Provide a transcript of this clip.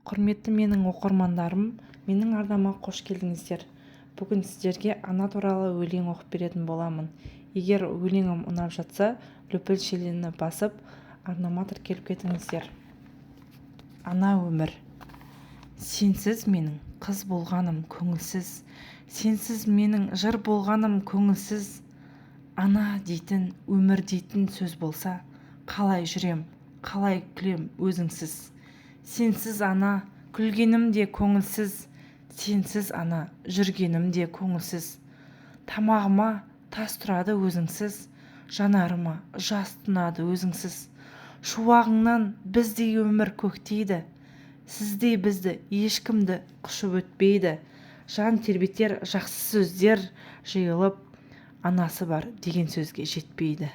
Құрметті менің оқырмандарым, менің арнама қош келдіңіздер. Бүгін сіздерге ана туралы өлең оқып беретін боламын. Егер өлеңім ұнап жатса, лүпіл шелені басып, арнама тіркеліп кетіңіздер. Ана өмір. Сенсіз менің қыз болғаным көңілсіз, сенсіз менің жыр болғаным көңілсіз. Ана дейтін, өмір дейтін сөз болса, қалай жүрем, қалай күлем өзіңсіз. Сенсіз ана, күлгенім де көңілсіз, сенсіз ана, жүргенім де көңілсіз. Тамағыма тас тұрады өзіңсіз, жанарыма жас тұнады өзіңсіз. Шуағыңнан біздей өмір көктейді, сіздей бізді ешкімді құшып өтпейді. Жан тербетер жақсы сөздер жиылып, анасы бар деген сөзге жетпейді.